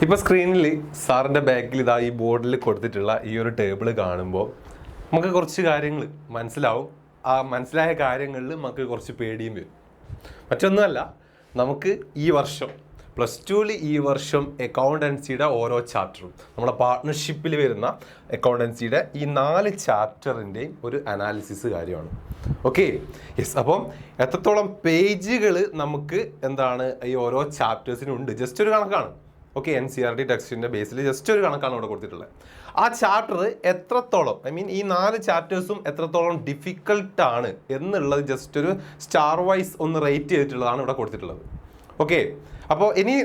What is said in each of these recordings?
ഇപ്പോൾ സ്ക്രീനിൽ സാറിൻ്റെ ബാക്കിൽ ഇതാ ഈ ബോർഡിൽ കൊടുത്തിട്ടുള്ള ഈ ഒരു ടേബിൾ കാണുമ്പോൾ നമുക്ക് കുറച്ച് കാര്യങ്ങൾ മനസ്സിലാവും. ആ മനസ്സിലായ കാര്യങ്ങളിൽ നമുക്ക് കുറച്ച് പേടിയും വരും. മറ്റൊന്നുമല്ല, നമുക്ക് ഈ വർഷം +2 ഈ വർഷം അക്കൗണ്ടൻസിയുടെ ഓരോ ചാപ്റ്ററും നമ്മളെ പാർട്ട്ണർഷിപ്പിൽ വരുന്ന അക്കൗണ്ടൻസിയുടെ ഈ 4 ചാപ്റ്ററിൻ്റെയും ഒരു അനാലിസിസ് കാര്യമാണ്. Okay, yes. അപ്പം എത്രത്തോളം പേജുകൾ നമുക്ക് ഈ ഓരോ ചാപ്റ്റേഴ്സിനുണ്ട്, ജസ്റ്റ് ഒരു കണക്കാണ്. ഓക്കെ, NCERT ടെക്സ്റ്റിൻ്റെ ബേസിൽ ജസ്റ്റ് ഒരു കണക്കാണ് ഇവിടെ കൊടുത്തിട്ടുള്ളത്. ആ ചാപ്റ്റർ എത്രത്തോളം ഈ 4 ചാപ്റ്റേഴ്സും എത്രത്തോളം ഡിഫിക്കൽട്ടാണ് എന്നുള്ളത് ജസ്റ്റ് ഒരു സ്റ്റാർ വൈസ് ഒന്ന് റേറ്റ് ചെയ്തിട്ടുള്ളതാണ് ഇവിടെ കൊടുത്തിട്ടുള്ളത്. ഓക്കെ, അപ്പോൾ ഇനി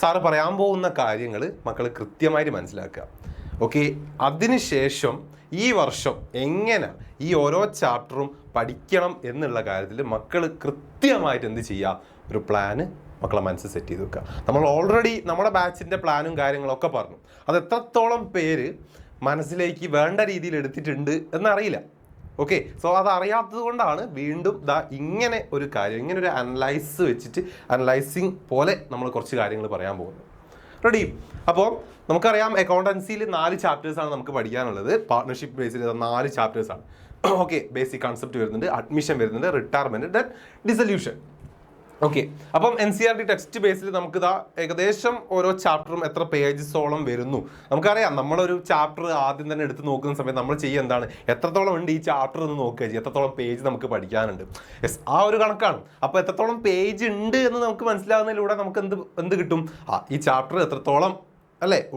സാറ് പറയാൻ പോകുന്ന കാര്യങ്ങൾ മക്കൾ കൃത്യമായിട്ട് മനസ്സിലാക്കുക. ഓക്കെ, അതിനുശേഷം ഈ വർഷം എങ്ങനെ ഈ ഓരോ ചാപ്റ്ററും പഠിക്കണം എന്നുള്ള കാര്യത്തിൽ മക്കൾ കൃത്യമായിട്ട് എന്ത് ചെയ്യുക, ഒരു പ്ലാന് മക്കളെ മനസ്സ് സെറ്റ് ചെയ്ത് വെക്കുക. നമ്മൾ ഓൾറെഡി നമ്മുടെ ബാച്ചിൻ്റെ പ്ലാനും കാര്യങ്ങളൊക്കെ പറഞ്ഞു. അത് എത്രത്തോളം പേര് മനസ്സിലേക്ക് വേണ്ട രീതിയിൽ എടുത്തിട്ടുണ്ട് എന്നറിയില്ല. ഓക്കെ, സോ അത് അറിയാത്തത് കൊണ്ടാണ് വീണ്ടും ഇങ്ങനെ ഒരു കാര്യം, ഇങ്ങനെ ഒരു അനലൈസിങ് പോലെ നമ്മൾ കുറച്ച് കാര്യങ്ങൾ പറയാൻ പോകുന്നത്. റെഡി? അപ്പോൾ നമുക്കറിയാം അക്കൗണ്ടൻസിയിൽ 4 ചാപ്റ്റേഴ്സാണ് നമുക്ക് പഠിക്കാനുള്ളത്. പാർട്ട്ണർഷിപ്പ് ബേസിൽ 4 ചാപ്റ്റേഴ്സാണ്. ഓക്കെ, ബേസിക് കൺസെപ്റ്റ് വരുന്നുണ്ട്, അഡ്മിഷൻ വരുന്നുണ്ട്, റിട്ടയർമെൻറ്റ്, ദെൻ ഡിസൊല്യൂഷൻ. ഓക്കെ, അപ്പം NCERT ടെക്സ്റ്റ് ബേസിൽ നമുക്ക് ഏകദേശം ഓരോ ചാപ്റ്ററും എത്ര പേജസോളം വരുന്നു നമുക്കറിയാം. നമ്മളൊരു ചാപ്റ്റർ ആദ്യം തന്നെ എടുത്ത് നോക്കുന്ന സമയത്ത് നമ്മൾ ചെയ്യുക എന്താണ്, എത്രത്തോളം ഉണ്ട് ഈ ചാപ്റ്റർ എന്ന് നോക്കുക, എത്രത്തോളം പേജ് നമുക്ക് പഠിക്കാനുണ്ട്. യെസ്, ആ ഒരു കണക്കാണ്. അപ്പോൾ എത്രത്തോളം പേജ് ഉണ്ട് എന്ന് നമുക്ക് മനസ്സിലാകുന്നതിലൂടെ നമുക്ക് എന്ത് കിട്ടും, ഈ ചാപ്റ്റർ എത്രത്തോളം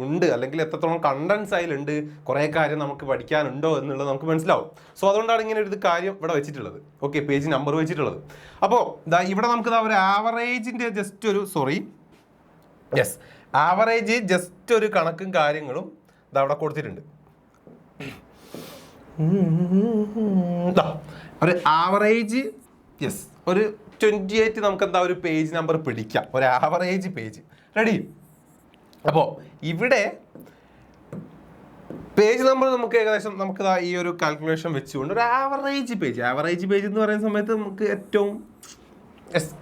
ഉണ്ട്, അല്ലെങ്കിൽ എത്രത്തോളം കണ്ടൻസ് അതിലുണ്ട്, കുറേ കാര്യം നമുക്ക് പഠിക്കാനുണ്ടോ എന്നുള്ളത് നമുക്ക് മനസ്സിലാവും. സോ അതുകൊണ്ടാണ് ഇങ്ങനെ ഒരു കാര്യം ഇവിടെ വെച്ചിട്ടുള്ളത്. ഓക്കെ, പേജ് നമ്പർ വെച്ചിട്ടുള്ളത്. അപ്പോൾ ഇവിടെ നമുക്ക് ഒരു ആവറേജിൻ്റെ ആവറേജ് ജസ്റ്റ് ഒരു കണക്കും കാര്യങ്ങളും അവിടെ കൊടുത്തിട്ടുണ്ട്. ഒരു ആവറേജ് ഒരു 28 നമുക്ക് ഒരു പേജ് നമ്പർ പിടിക്കാം, ഒരു ആവറേജ് പേജ്. റെഡി? അപ്പോൾ ഇവിടെ പേജ് നമ്പർ നമുക്ക് ഏകദേശം ഈ ഒരു കാൽക്കുലേഷൻ വെച്ചുകൊണ്ട് ഒരു ആവറേജ് പേജ് എന്ന് പറയുന്ന സമയത്ത് നമുക്ക് ഏറ്റവും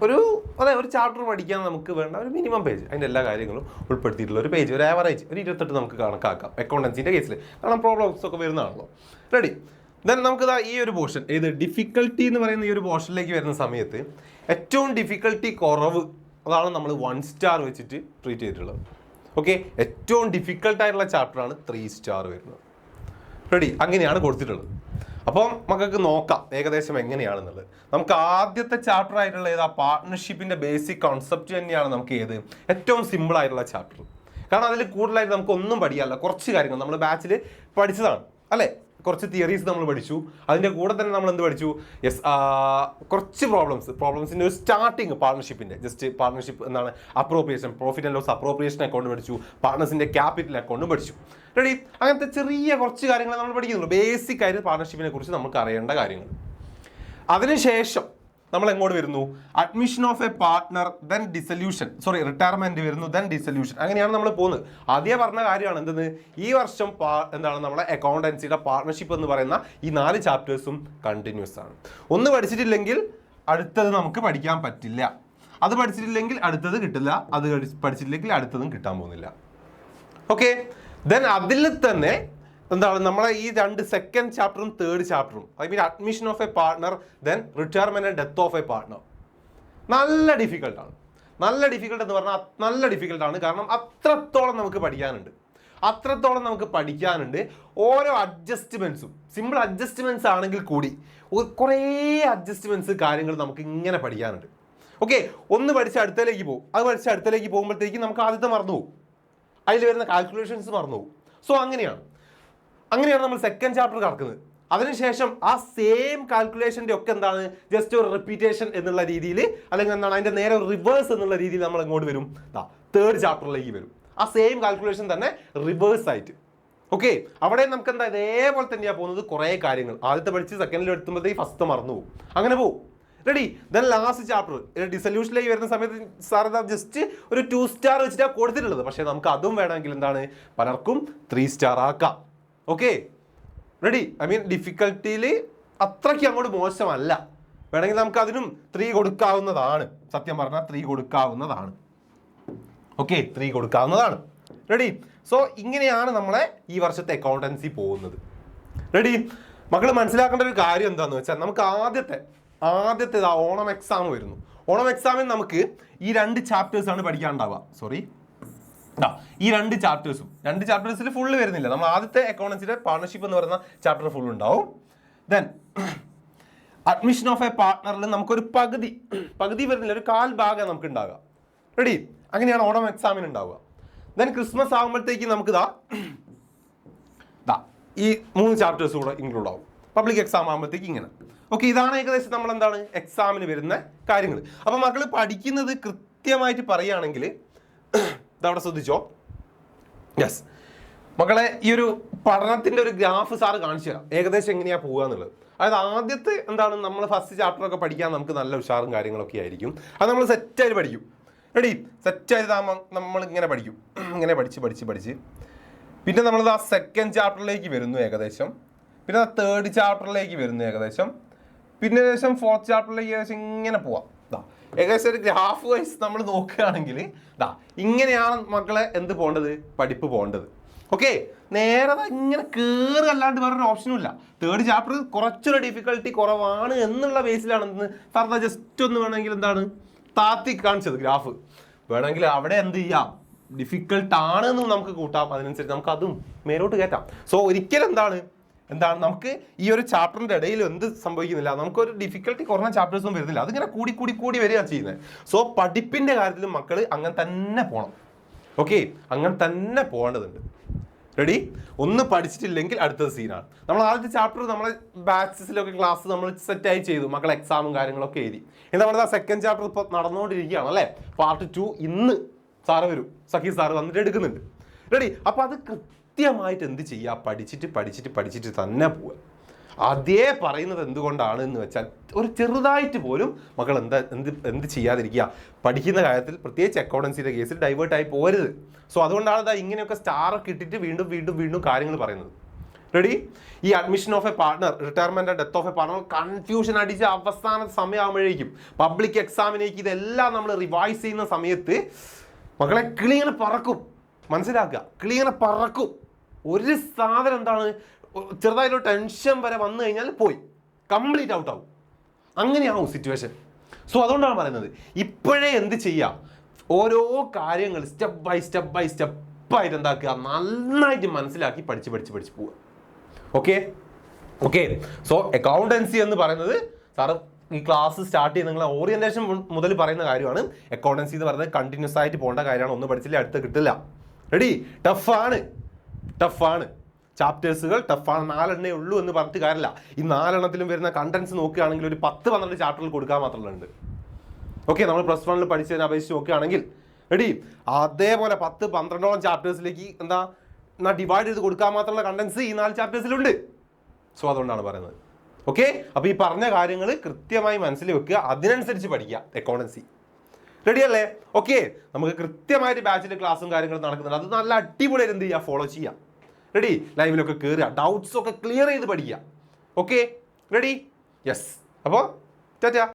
ഒരു ചാപ്റ്റർ പഠിക്കാൻ നമുക്ക് വേണ്ട ഒരു മിനിമം പേജ്, അതിൻ്റെ എല്ലാ കാര്യങ്ങളും ഉൾപ്പെടുത്തിയിട്ടുള്ള ഒരു പേജ്, ഒരു ആവറേജ് ഒരു 28 നമുക്ക് കണക്കാക്കാം അക്കൗണ്ടൻസിൻ്റെ കേസിൽ. കാരണം പ്രോബ്ലംസ് ഒക്കെ വരുന്നതാണല്ലോ. റെഡി? ദെൻ നമുക്ക് ഈ ഒരു പോർഷൻ, ഡിഫിക്കൽട്ടി എന്ന് പറയുന്ന ഈ ഒരു പോർഷനിലേക്ക് വരുന്ന സമയത്ത് ഏറ്റവും ഡിഫിക്കൽട്ടി കുറവ് അതാണ് നമ്മൾ 1 സ്റ്റാർ വെച്ചിട്ട് ട്രീറ്റ് ചെയ്തിട്ടുള്ളത്. ഓക്കെ, ഏറ്റവും ഡിഫിക്കൽട്ടായിട്ടുള്ള ചാപ്റ്ററാണ് 3 സ്റ്റാർ വരുന്നത്. റെഡി? അങ്ങനെയാണ് കൊടുത്തിട്ടുള്ളത്. അപ്പം മക്കൾക്ക് നോക്കാം ഏകദേശം എങ്ങനെയാണെന്നുള്ളത്. നമുക്ക് ആദ്യത്തെ ചാപ്റ്റർ ആയിട്ടുള്ള പാർട്ട്ണർഷിപ്പിൻ്റെ ബേസിക് കോൺസെപ്റ്റ് തന്നെയാണ് നമുക്ക് ഏറ്റവും സിമ്പിൾ ആയിട്ടുള്ള ചാപ്റ്റർ. കാരണം അതിൽ കൂടുതലായിട്ട് നമുക്ക് ഒന്നും പഠിക്കാനില്ല, കുറച്ച് കാര്യങ്ങൾ നമ്മൾ ബാച്ചിൽ പഠിച്ചതാണ് അല്ലേ. കുറച്ച് തിയറീസ് നമ്മൾ പഠിച്ചു, അതിൻ്റെ കൂടെ തന്നെ നമ്മൾ എന്ത് പഠിച്ചു, കുറച്ച് പ്രോബ്ലംസിൻ്റെ ഒരു സ്റ്റാർട്ടിങ് പാർട്ട്ണർഷിപ്പ് എന്താണ്, appropriation, profit and loss appropriation account പഠിച്ചു, പാർട്ട്നേഴ്സിൻ്റെ ക്യാപിറ്റൽ അക്കൗണ്ട് പഠിച്ചു. റെഡി? അങ്ങനത്തെ ചെറിയ കുറച്ച് കാര്യങ്ങൾ നമ്മൾ പഠിക്കുന്നുള്ളൂ, ബേസിക് ആയിട്ട് പാർട്ട്ണർഷിപ്പിനെ കുറിച്ച് നമുക്ക് അറിയേണ്ട കാര്യങ്ങൾ. അതിനുശേഷം നമ്മൾ എങ്ങോട്ട് വരുന്നു, admission of a partner, then retirement വരുന്നു, ദെൻ ഡിസൊല്യൂഷൻ. അങ്ങനെയാണ് നമ്മൾ പോകുന്നത്. ആദ്യം പറഞ്ഞ കാര്യമാണ് ഈ വർഷം നമ്മളെ അക്കൗണ്ടൻസിയുടെ പാർട്ട്ണർഷിപ്പ് എന്ന് പറയുന്ന ഈ 4 ചാപ്റ്റേഴ്സും കണ്ടിന്യൂസ് ആണ്. ഒന്ന് പഠിച്ചിട്ടില്ലെങ്കിൽ അടുത്തത് നമുക്ക് പഠിക്കാൻ പറ്റില്ല, അത് പഠിച്ചിട്ടില്ലെങ്കിൽ അടുത്തത് കിട്ടില്ല, അത് പഠിച്ചിട്ടില്ലെങ്കിൽ അടുത്തതും കിട്ടാൻ പോകുന്നില്ല. ഓക്കെ, ദെൻ അതിൽ തന്നെ നമ്മളെ ഈ 2 സെക്കൻഡ് ചാപ്റ്ററും 3rd ചാപ്റ്ററും, admission of a partner, then retirement and death of a partner. നല്ല ഡിഫിക്കൽട്ടാണ് എന്ന് പറഞ്ഞാൽ നല്ല ഡിഫിക്കൽട്ടാണ്. കാരണം അത്രത്തോളം നമുക്ക് പഠിക്കാനുണ്ട്. ഓരോ അഡ്ജസ്റ്റ്മെന്റ്സും സിമ്പിൾ അഡ്ജസ്റ്റ്മെന്റ്സ് ആണെങ്കിൽ കൂടി കുറേ അഡ്ജസ്റ്റ്മെന്റ്സ് കാര്യങ്ങൾ നമുക്ക് ഇങ്ങനെ പഠിക്കാനുണ്ട്. ഓക്കെ, ഒന്ന് പഠിച്ച് അടുത്തലേക്ക് പോകും, അത് പഠിച്ച് അടുത്തലേക്ക് പോകുമ്പോഴത്തേക്കും നമുക്ക് ആദ്യത്തെ മറന്നു പോകും, അതിൽ വരുന്ന കാൽക്കുലേഷൻസ് മറന്നു പോകും. സോ അങ്ങനെയാണ് നമ്മൾ സെക്കൻഡ് ചാപ്റ്റർ കടക്കുന്നത്. അതിനുശേഷം ആ സെയിം കാൽക്കുലേഷൻ്റെ ഒക്കെ ജസ്റ്റ് ഒരു റിപ്പീറ്റേഷൻ എന്നുള്ള രീതിയിൽ, അല്ലെങ്കിൽ അതിൻ്റെ നേരെ ഒരു റിവേഴ്സ് എന്നുള്ള രീതിയിൽ നമ്മൾ എങ്ങോട്ട് വരും, 3rd ചാപ്റ്ററിലേക്ക് വരും. ആ സെയിം കാൽക്കുലേഷൻ തന്നെ റിവേഴ്സ് ആയിട്ട്. ഓക്കെ, അവിടെ നമുക്ക് ഇതേപോലെ തന്നെയാണ് പോകുന്നത്. കുറേ കാര്യങ്ങൾ ആദ്യത്തെ പഠിച്ച് സെക്കൻഡിൽ എടുത്തുമ്പോഴത്തേക്ക് ഫസ്റ്റ് മറന്നു പോകും, അങ്ങനെ പോകും. റെഡി? ദെൻ ലാസ്റ്റ് ചാപ്റ്റർ ഡിസൊല്യൂഷനിലേക്ക് വരുന്ന സമയത്ത് സാർ ജസ്റ്റ് ഒരു 2 സ്റ്റാർ വെച്ചിട്ടാണ് കൊടുത്തിട്ടുള്ളത്. പക്ഷേ നമുക്ക് അതും വേണമെങ്കിൽ പലർക്കും 3 സ്റ്റാർ ആക്കാം. Okay, ready? ഡിഫിക്കൽട്ടിയിൽ അത്രയ്ക്ക് അങ്ങോട്ട് മോശമല്ല, വേണമെങ്കിൽ നമുക്ക് അതിനും 3 കൊടുക്കാവുന്നതാണ്. സത്യം പറഞ്ഞാൽ 3 കൊടുക്കാവുന്നതാണ്. ഓക്കെ, 3 കൊടുക്കാവുന്നതാണ്. റെഡി? സോ ഇങ്ങനെയാണ് നമ്മളെ ഈ വർഷത്തെ അക്കൗണ്ടൻസി പോകുന്നത്. റെഡി? മക്കൾ മനസ്സിലാക്കേണ്ട ഒരു കാര്യം എന്താണെന്ന് വെച്ചാൽ നമുക്ക് ആദ്യത്തെ ഓണം എക്സാം വരുന്നു. ഓണം എക്സാമിൽ നമുക്ക് ഈ 2 ചാപ്റ്റേഴ്സാണ് പഠിക്കാനുണ്ടാവുക. സോറി, ഈ 2 ചാപ്റ്റേഴ്സിൽ ഫുള്ള് വരുന്നില്ല. നമ്മൾ ആദ്യത്തെ അക്കൗണ്ടൻസിയുടെ പാർട്ണർഷിപ്പ് എന്ന് പറയുന്ന ചാപ്റ്റർ ഫുൾ ഉണ്ടാവും. ദെൻ അഡ്മിഷൻ ഓഫ് എ പാർട്ട്ണറിൽ നമുക്കൊരു പകുതി വരുന്നില്ല, ഒരു 1/4 ഭാഗം നമുക്ക് ഉണ്ടാവുക. റെഡി? അങ്ങനെയാണ് ഓണം എക്സാമിന് ഉണ്ടാവുക. ദെൻ ക്രിസ്മസ് ആകുമ്പോഴത്തേക്ക് നമുക്ക് ഈ 3 ചാപ്റ്റേഴ്സ് കൂടെ ഇൻക്ലൂഡ് ആവും. പബ്ലിക് എക്സാം ആകുമ്പോഴത്തേക്ക് ഇങ്ങനെ. ഓക്കെ, ഇതാണ് ഏകദേശം നമ്മൾ എന്താണ് എക്സാമിന് വരുന്ന കാര്യങ്ങൾ. അപ്പം മക്കൾ പഠിക്കുന്നത് കൃത്യമായിട്ട് പറയുകയാണെങ്കിൽ ഇതവിടെ ശ്രദ്ധിച്ചോ. യെസ് മക്കളെ, ഈ ഒരു പഠനത്തിന്റെ ഒരു ഗ്രാഫ് സാറ് കാണിച്ചു തരാം, ഏകദേശം എങ്ങനെയാ പോകുക എന്നുള്ളത്. അതായത് ആദ്യത്തെ എന്താണ് നമ്മൾ ഫസ്റ്റ് ചാപ്റ്ററൊക്കെ പഠിക്കാൻ നമുക്ക് നല്ല ഉഷാറും കാര്യങ്ങളൊക്കെ ആയിരിക്കും. അത് നമ്മൾ സെറ്റായിട്ട് പഠിക്കും. റെഡി? സെറ്റായിട്ട് നമ്മൾ ഇങ്ങനെ പഠിക്കും, ഇങ്ങനെ പഠിച്ച് പിന്നെ നമ്മൾ സെക്കൻഡ് ചാപ്റ്ററിലേക്ക് വരുന്നു ഏകദേശം, പിന്നെ 3rd ചാപ്റ്ററിലേക്ക് വരുന്നു ഏകദേശം, പിന്നെ ഏകദേശം 4th ചാപ്റ്ററിലേക്ക് ഏകദേശം ഇങ്ങനെ പോവാം. ഏകദേശം ഒരു ഗ്രാഫ് വൈസ് നമ്മൾ നോക്കുകയാണെങ്കിൽ ഇങ്ങനെയാണ് മക്കളെ എന്ത് പോകേണ്ടത്, പഠിപ്പ് പോകേണ്ടത്. ഓക്കെ, നേരെ ഇങ്ങനെ കയറി അല്ലാണ്ട് വേറൊരു ഓപ്ഷനും ഇല്ല. 3rd ചാപ്റ്റർ കുറച്ചൊരു ഡിഫിക്കൽട്ടി കുറവാണ് എന്നുള്ള ബേസിലാണ് സാർ ജസ്റ്റ് ഒന്ന് വേണമെങ്കിൽ എന്താണ് താത്തി കാണിച്ചത് ഗ്രാഫ്. വേണമെങ്കിൽ അവിടെ എന്ത് ചെയ്യാം, ഡിഫിക്കൽട്ട് ആണെന്നും നമുക്ക് കൂട്ടാം, അതിനനുസരിച്ച് നമുക്ക് അതും മേലോട്ട് കയറ്റാം. സോ ഒരിക്കലും എന്താണ് നമുക്ക് ഈ ഒരു ചാപ്റ്ററിന്റെ ഇടയിൽ എന്ത് സംഭവിക്കുന്നില്ല, നമുക്കൊരു ഡിഫിക്കൽട്ടി കുറഞ്ഞ ചാപ്റ്റേഴ്സും വരുന്നില്ല, അതിങ്ങനെ കൂടി വരികയാണ് ചെയ്യുന്നത്. സോ പഠിപ്പിന്റെ കാര്യത്തിലും മക്കൾ അങ്ങനെ തന്നെ പോകണം. ഓക്കെ, അങ്ങനെ തന്നെ പോകേണ്ടതുണ്ട്. റെഡി? ഒന്ന് പഠിച്ചിട്ടില്ലെങ്കിൽ അടുത്തത് സീനാണ്. നമ്മൾ ആദ്യത്തെ ചാപ്റ്റർ നമ്മളെ ബാച്ചസിലൊക്കെ ക്ലാസ് നമ്മൾ സെറ്റായി ചെയ്തു, മക്കൾ എക്സാമും കാര്യങ്ങളൊക്കെ എഴുതി. ഇനി നമ്മുടെ സെക്കൻഡ് ചാപ്റ്റർ ഇപ്പോൾ നടന്നുകൊണ്ടിരിക്കുകയാണ് അല്ലേ, പാർട്ട് 2 ഇന്ന് സാറ് വരും, സഖീർ സാറ് വന്നിട്ട് എടുക്കുന്നുണ്ട്. റെഡി? അപ്പോൾ അത് കൃത്യമായിട്ട് എന്ത് ചെയ്യുക, പഠിച്ചിട്ട് തന്നെ പോവുക. അതേ പറയുന്നത് എന്തുകൊണ്ടാണ് എന്ന് വെച്ചാൽ ഒരു ചെറുതായിട്ട് പോലും മക്കൾ എന്ത് ചെയ്യാതിരിക്കുക, പഠിക്കുന്ന കാര്യത്തിൽ പ്രത്യേകിച്ച് അക്കൗണ്ടൻസിയുടെ കേസിൽ ഡൈവേർട്ടായി പോരുത്. സോ അതുകൊണ്ടാണ് ഇങ്ങനെയൊക്കെ സ്റ്റാറൊക്കെ ഇട്ടിട്ട് വീണ്ടും കാര്യങ്ങൾ പറയുന്നത്. റെഡി? ഈ admission of A partner, retirement and death of A partner confusion അടിച്ച് അവസാന സമയമാകുമ്പോഴേക്കും പബ്ലിക് എക്സാമിനേക്ക് ഇതെല്ലാം നമ്മൾ റിവൈസ് ചെയ്യുന്ന സമയത്ത് മക്കളെ കിളിങ്ങനെ പറക്കും. മനസ്സിലാക്കുക, കിളിങ്ങനെ പറക്കും. ഒരു സാധനം എന്താണ് ചെറുതായിട്ടൊരു ടെൻഷൻ വരെ വന്നു കഴിഞ്ഞാൽ പോയി കംപ്ലീറ്റ് ഔട്ട് ആവും. അങ്ങനെയാവും സിറ്റുവേഷൻ. സോ അതുകൊണ്ടാണ് പറയുന്നത് ഇപ്പോഴേ എന്ത് ചെയ്യുക, ഓരോ കാര്യങ്ങൾ സ്റ്റെപ്പ് ബൈ സ്റ്റെപ്പായിട്ട് എന്താക്കുക, നന്നായിട്ട് മനസ്സിലാക്കി പഠിച്ച് പോവുക. ഓക്കെ. സോ അക്കൗണ്ടൻസി എന്ന് പറയുന്നത് സാറ് ഈ ക്ലാസ് സ്റ്റാർട്ട് ചെയ്ത് നിങ്ങളെ ഓറിയന്റേഷൻ മുതൽ പറയുന്ന കാര്യമാണ്. അക്കൗണ്ടൻസി എന്ന് പറയുന്നത് കണ്ടിന്യൂസ് ആയിട്ട് പോകേണ്ട കാര്യമാണ്. ഒന്ന് പഠിച്ചില്ലേ അടുത്ത് കിട്ടില്ല. റെഡി? ടഫാണ് ചാപ്റ്റേഴ്സുകൾ, ടഫാണ്. 4 എണ്ണേ ഉള്ളൂ എന്ന് പറഞ്ഞിട്ട് കാര്യമില്ല. ഈ 4 എണ്ണത്തിലും വരുന്ന കണ്ടന്റ്സ് നോക്കുകയാണെങ്കിൽ ഒരു 10-12 ചാപ്റ്ററിൽ കൊടുക്കാൻ മാത്രമുണ്ട്. ഓക്കെ, നമ്മൾ +1 പഠിച്ചതിനെ അപേക്ഷിച്ച് നോക്കുകയാണെങ്കിൽ റെഡി അതേപോലെ 10-12ഓളം ചാപ്റ്റേഴ്സിലേക്ക് എന്താ ഡിവൈഡ് ചെയ്ത് കൊടുക്കാൻ മാത്രമുള്ള കണ്ടന്റ്സ് ഈ 4 ചാപ്റ്റേഴ്സിലുണ്ട്. സോ അതുകൊണ്ടാണ് പറയുന്നത്. ഓക്കെ, അപ്പോൾ ഈ പറഞ്ഞ കാര്യങ്ങൾ കൃത്യമായി മനസ്സിൽ വെക്കുക, അതിനനുസരിച്ച് പഠിക്കുക അക്കൗണ്ടൻസി. റെഡി അല്ലേ? ഓക്കെ, നമുക്ക് കൃത്യമായിട്ട് ബാച്ചിൻ്റെ ക്ലാസ്സും കാര്യങ്ങളും നടക്കുന്നുണ്ട്. അത് നല്ല അടിപൊളിയായിട്ട് എന്ത് ചെയ്യുക, ഫോളോ ചെയ്യുക. റെഡി? ലൈവിലൊക്കെ കയറുക, ഡൗട്ട്സ് ഒക്കെ ക്ലിയർ ചെയ്ത് പഠിക്കുക. Okay, ready? യെസ്. അപ്പോൾ ടാറ്റാ.